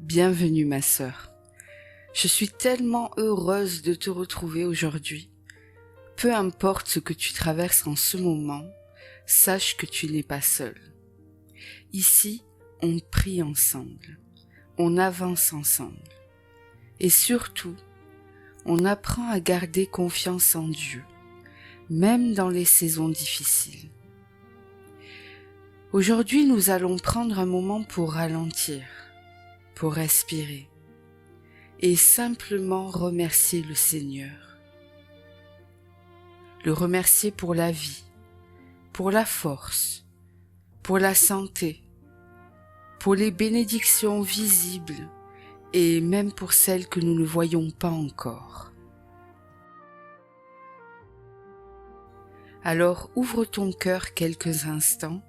Bienvenue ma sœur. Je suis tellement heureuse de te retrouver aujourd'hui. Peu importe ce que tu traverses en ce moment, sache que tu n'es pas seule. Ici, on prie ensemble, on avance ensemble. Et surtout, on apprend à garder confiance en Dieu, même dans les saisons difficiles. Aujourd'hui, nous allons prendre un moment pour ralentir, pour respirer et simplement remercier le Seigneur. Le remercier pour la vie, pour la force, pour la santé, pour les bénédictions visibles et même pour celles que nous ne voyons pas encore. Alors ouvre ton cœur quelques instants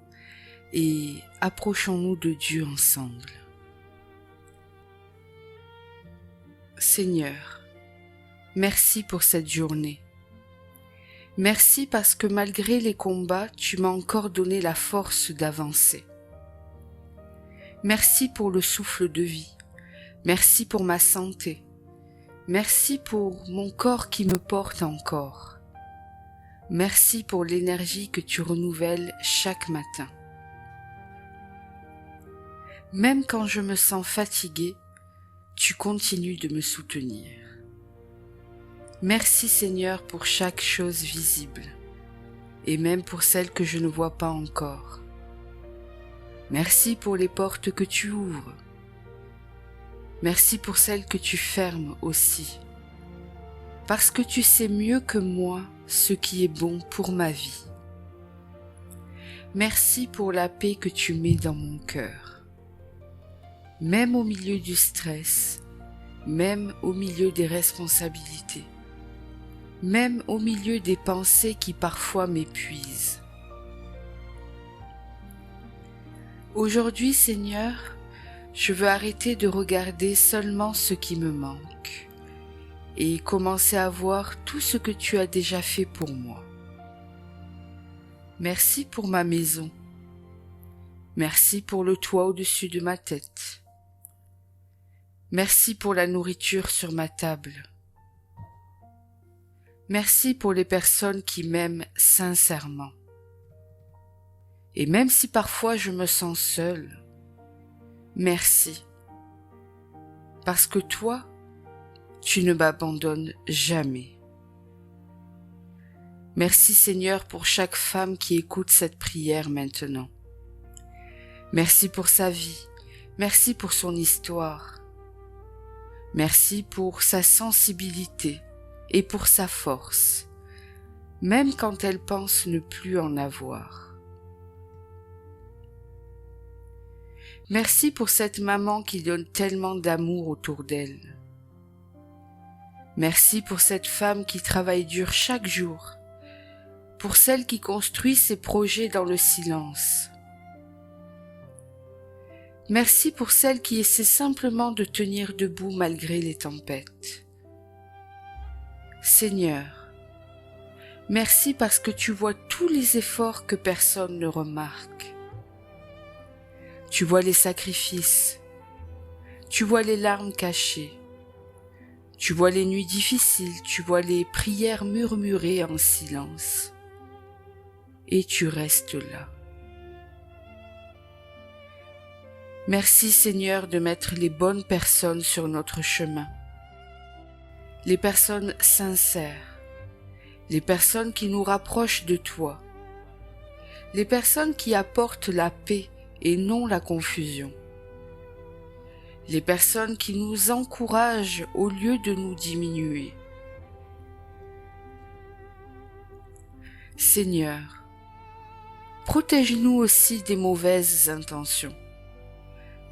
et approchons-nous de Dieu ensemble. Seigneur, merci pour cette journée. Merci parce que malgré les combats, tu m'as encore donné la force d'avancer. Merci pour le souffle de vie. Merci pour ma santé. Merci pour mon corps qui me porte encore. Merci pour l'énergie que tu renouvelles chaque matin. Même quand je me sens fatiguée, tu continues de me soutenir. Merci Seigneur pour chaque chose visible, et même pour celles que je ne vois pas encore. Merci pour les portes que tu ouvres. Merci pour celles que tu fermes aussi, parce que tu sais mieux que moi ce qui est bon pour ma vie. Merci pour la paix que tu mets dans mon cœur. Même au milieu du stress, même au milieu des responsabilités, même au milieu des pensées qui parfois m'épuisent. Aujourd'hui, Seigneur, je veux arrêter de regarder seulement ce qui me manque et commencer à voir tout ce que tu as déjà fait pour moi. Merci pour ma maison. Merci pour le toit au-dessus de ma tête. Merci pour la nourriture sur ma table. Merci pour les personnes qui m'aiment sincèrement. Et même si parfois je me sens seule, merci. Parce que toi, tu ne m'abandonnes jamais. Merci Seigneur pour chaque femme qui écoute cette prière maintenant. Merci pour sa vie. Merci pour son histoire. Merci pour sa sensibilité et pour sa force, même quand elle pense ne plus en avoir. Merci pour cette maman qui donne tellement d'amour autour d'elle. Merci pour cette femme qui travaille dur chaque jour, pour celle qui construit ses projets dans le silence. Merci pour celle qui essaie simplement de tenir debout malgré les tempêtes. Seigneur, merci parce que tu vois tous les efforts que personne ne remarque. Tu vois les sacrifices, tu vois les larmes cachées, tu vois les nuits difficiles, tu vois les prières murmurées en silence. Et tu restes là. Merci Seigneur de mettre les bonnes personnes sur notre chemin. Les personnes sincères, les personnes qui nous rapprochent de toi, les personnes qui apportent la paix et non la confusion, les personnes qui nous encouragent au lieu de nous diminuer. Seigneur, protège-nous aussi des mauvaises intentions,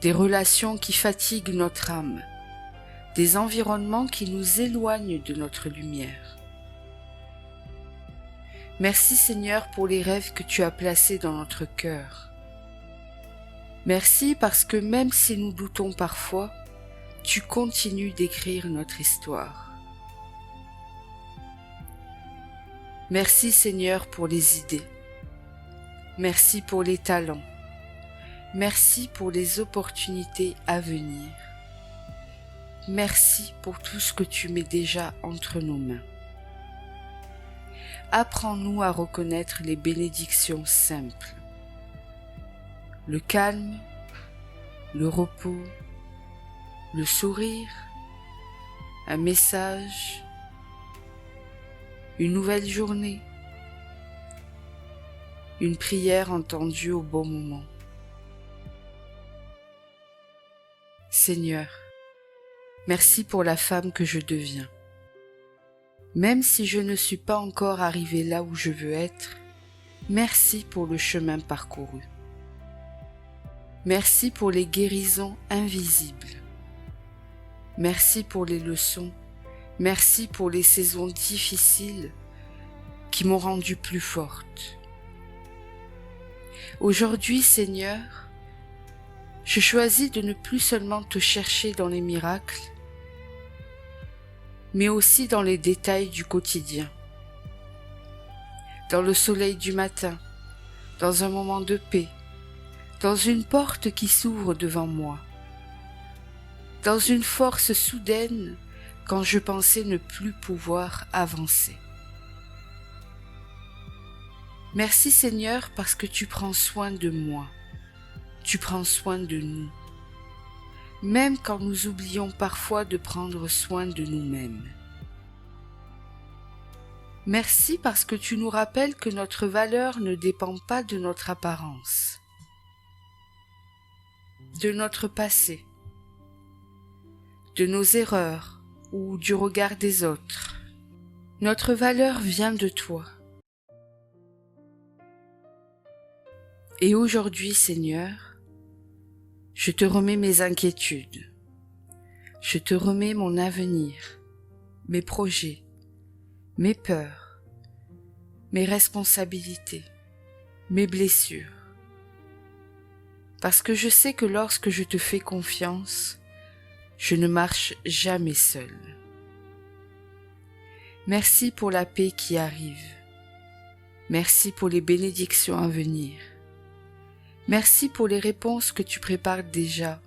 des relations qui fatiguent notre âme, des environnements qui nous éloignent de notre lumière. Merci Seigneur pour les rêves que tu as placés dans notre cœur. Merci parce que même si nous doutons parfois, tu continues d'écrire notre histoire. Merci Seigneur pour les idées. Merci pour les talents. Merci pour les opportunités à venir. merci pour tout ce que tu mets déjà entre nos mains. Apprends-nous à reconnaître les bénédictions simples, le calme, le repos, le sourire, un message, une nouvelle journée, une prière entendue au bon moment. Seigneur, merci pour la femme que je deviens. Même si je ne suis pas encore arrivée là où je veux être, merci pour le chemin parcouru. Merci pour les guérisons invisibles. Merci pour les leçons. Merci pour les saisons difficiles qui m'ont rendue plus forte. Aujourd'hui, Seigneur, je choisis de ne plus seulement te chercher dans les miracles, mais aussi dans les détails du quotidien, dans le soleil du matin, dans un moment de paix, dans une porte qui s'ouvre devant moi, dans une force soudaine quand je pensais ne plus pouvoir avancer. Merci Seigneur parce que tu prends soin de moi, tu prends soin de nous, même quand nous oublions parfois de prendre soin de nous-mêmes. Merci parce que tu nous rappelles que notre valeur ne dépend pas de notre apparence, de notre passé, de nos erreurs ou du regard des autres. Notre valeur vient de toi. Et aujourd'hui, Seigneur, je te remets mes inquiétudes, je te remets mon avenir, mes projets, mes peurs, mes responsabilités, mes blessures. Parce que je sais que lorsque je te fais confiance, je ne marche jamais seul. Merci pour la paix qui arrive. Merci pour les bénédictions à venir. Merci pour les réponses que tu prépares déjà.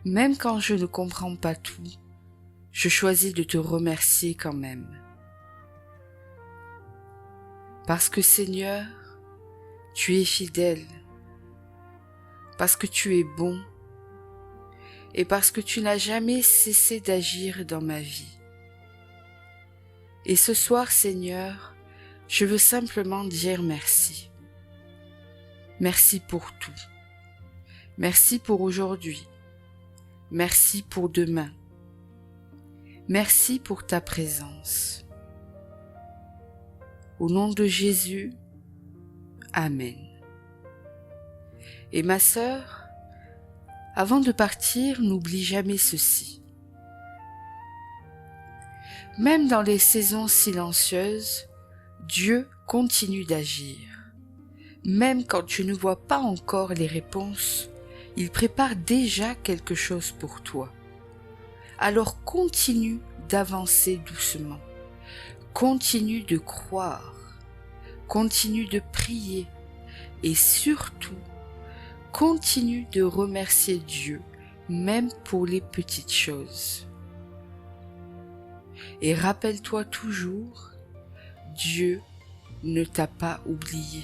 Même quand je ne comprends pas tout, je choisis de te remercier quand même. Parce que Seigneur, tu es fidèle, parce que tu es bon, et parce que tu n'as jamais cessé d'agir dans ma vie. Et ce soir, Seigneur, je veux simplement dire merci. Merci pour tout. Merci pour aujourd'hui. Merci pour demain. Merci pour ta présence. Au nom de Jésus, Amen. Et ma sœur, avant de partir, n'oublie jamais ceci. Même dans les saisons silencieuses, Dieu continue d'agir. Même quand tu ne vois pas encore les réponses, il prépare déjà quelque chose pour toi. Alors continue d'avancer doucement. Continue de croire. Continue de prier. Et surtout, continue de remercier Dieu, même pour les petites choses. Et rappelle-toi toujours, Dieu ne t'a pas oublié.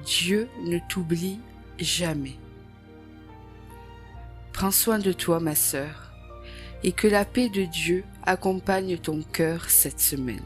Dieu ne t'oublie jamais. Prends soin de toi, ma sœur, et que la paix de Dieu accompagne ton cœur cette semaine.